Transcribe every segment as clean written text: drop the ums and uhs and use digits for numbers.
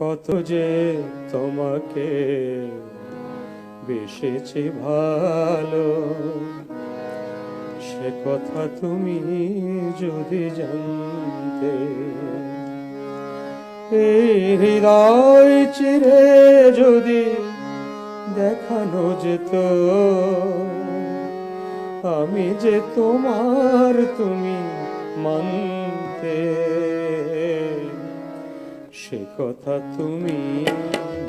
কত যে তোমাকে বেসেছি ভালো, সে কথা তুমি যদি জানতে। এই হৃদয় চিরে যদি দেখানো যেত আমি যে তোমার, তুমি মানতে। সে কথা তুমি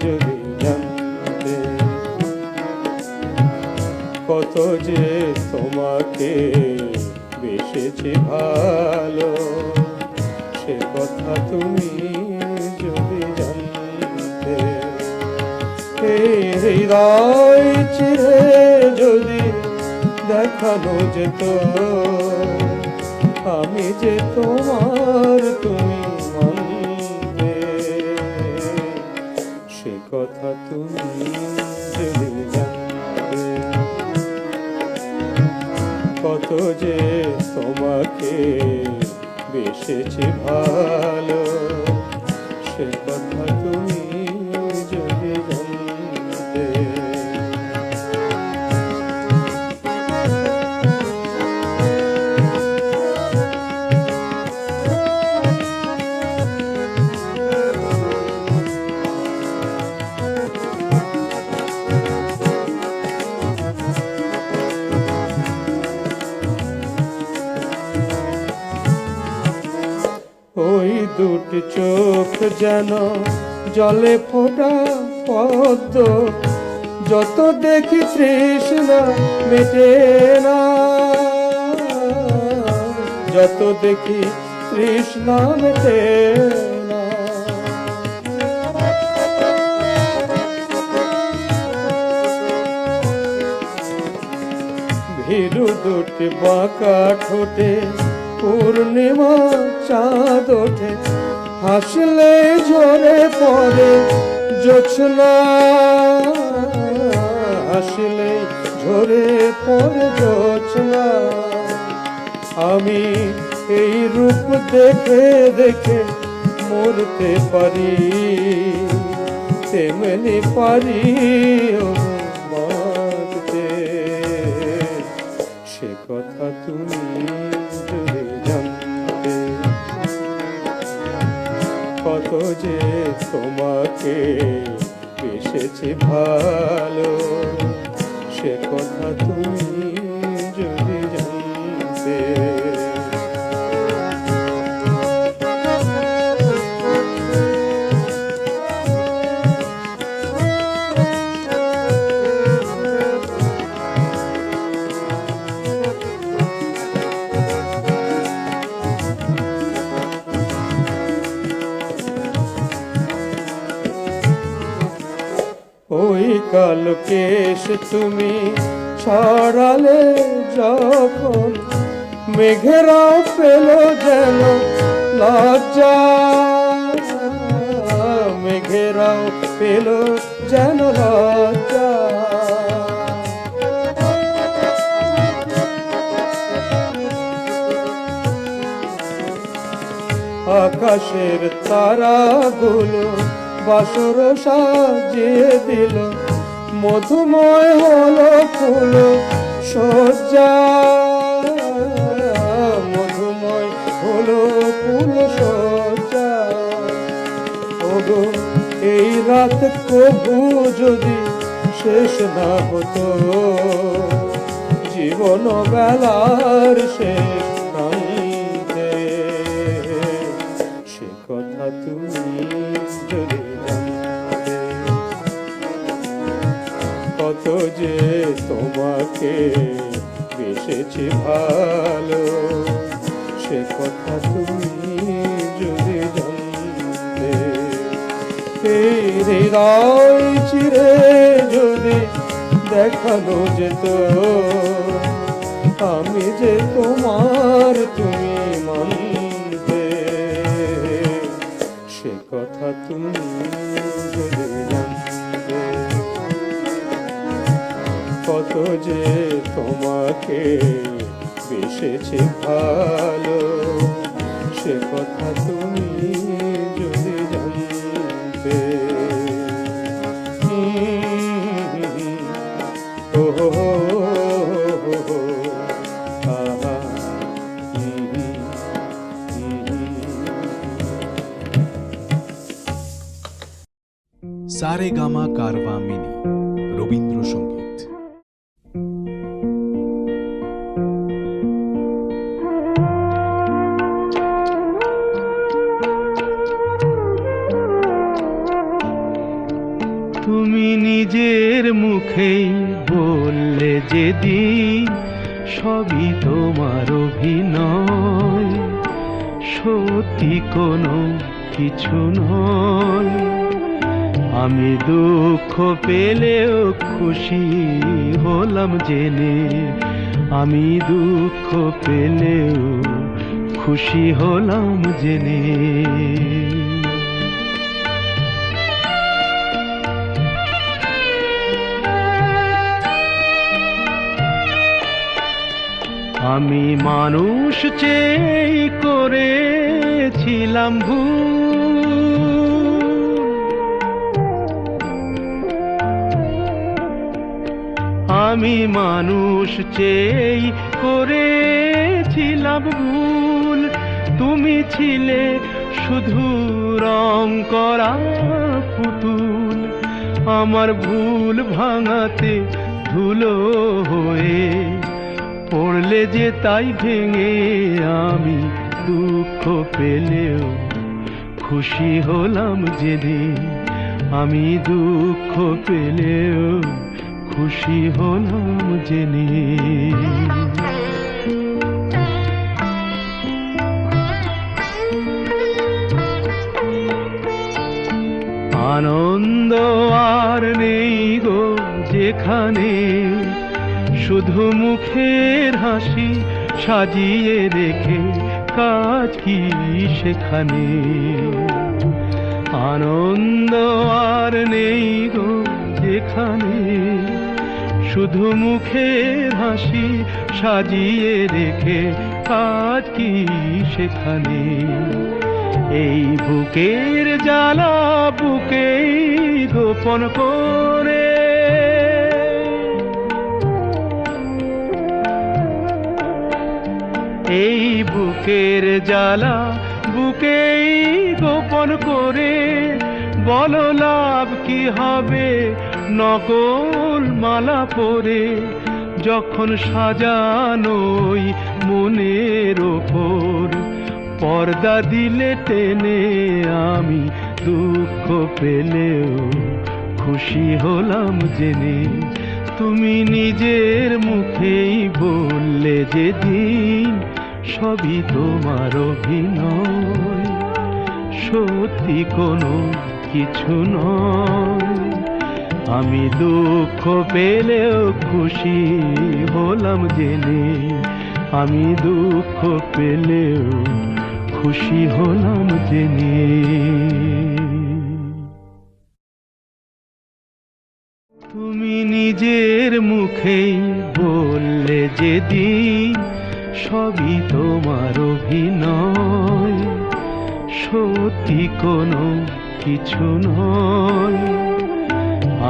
যদি জানতে, কত যে তোমাকে বেসেছি ভালো, সে কথা তুমি যদি জানতে। এই হৃদয় চিরে যদি দেখানো যেত আমি যে তোমার, তুমি মানতে। সে কথা তুমি যদি জানতে, কত যে তোমাকে বেসেছি ভালো, সে কথা তুমি যদি জানতে। ওই দুটি চোখ যেন জলে ফোটা পদ্ম, যত দেখি তৃষ্ণা মেটে না, যত দেখি তৃষ্ণা মেটে না। ভীরু দুটি বাঁকা ঠোঁটে পূর্ণিমা চাঁদ ওঠে, হাসলে ঝরে পড়ে জোছনা, হাসলে ঝরে পড়ে জোছনা। আমি এই রূপ দেখে দেখে মরতে পারি, তেমনি পারি মারতে। সে কথা তুমি যদি জানতে, কত যে তোমাকে বেসেছি ভালো, সে কথা তুমি যদি জানতে। ওই কালো কেশ তুমি ছড়ালে যখন, মেঘেরাও পেল যেন লজ্জা, মেঘেরাও পেল যেন লজ্জা। আকাশের তারাগুলো বাসর সাজিয়ে দিল, মধুময় হলো ফুল সজ্জা, মধুময় হলো ফুল সজ্জা। ওগো এই রাত কবু যদি শেষ না হতো, জীবন বেলার শেষ প্রান্তে। সে কথা তুমি যদি জানতে, কত যে তোমাকে বেসেছি ভালো, সে কথা তুমি যদি জানতে। এই হৃদয় চিরে যদি দেখানো যেত আমি যে তোমার, তুমি মানতে। সে কথা তুমি যদি জানতে, কত যে তোমাকে বেসেছি ভালো, সে কথা তুমি যদি জানতে। সারেগামা কারভা মিনি রবীন্দ্রসঙ্গীত। তুমি নিজের মুখেই বললে যেদিন সবই তোমার অভিনয়, সত্যি কোনো কিছু নয়। আমি দুঃখ পেলেও খুশি হলাম জেনে, আমি দুঃখ পেলেও খুশি হলাম জেনে। আমি মানুষ চেয়ে করেছিলাম ভুল, আমি মানুষ চেয়ে করেছিলাম ভুল। তুমি ছিলে শুধু রং করা পুতুল, আমার ভুল ভাঙাতে ধুলো হয়ে পড়লে যে তাই ভেঙে। আমি দুঃখ পেলেও খুশি হলাম জেনে, আমি দুঃখ পেলেও খুশি হলাম জেনে। আনন্দ আর নেই গো যেখানে, শুধু মুখের হাসি সাজিয়ে রেখে কাজ কি সেখানে। আনন্দ আর নেই গো যেখানে, শুধু মুখের হাসি সাজিয়ে রেখে কাজ কি সেখানে। এই বুকের জ্বালা বুকেই গোপন করে, এই বুকের জ্বালা বুকেই গোপন করে। বলো লাভ কি হবে নকল মালা পরে, যখন সাজানোই মনের ওপর পর্দা দিলে টেনে। আমি দুঃখ পেলেও খুশি হলাম জেনে, তুমি নিজের মুখেই বললে যেদিন সবই তোমার অভিনয়, সত্যি কোনো কিছু নয়। আমি দুঃখ পেলেও খুশি হলাম জেনে, আমি দুঃখ পেলেও খুশি হলাম জেনে। তুমি নিজের মুখেই বললে যেদিন সবই তোমার অভিনয়, সত্যি কোনো কিছু নয়।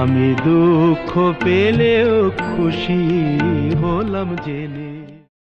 আমি দুঃখ পেলেও খুশি হলাম জেনে।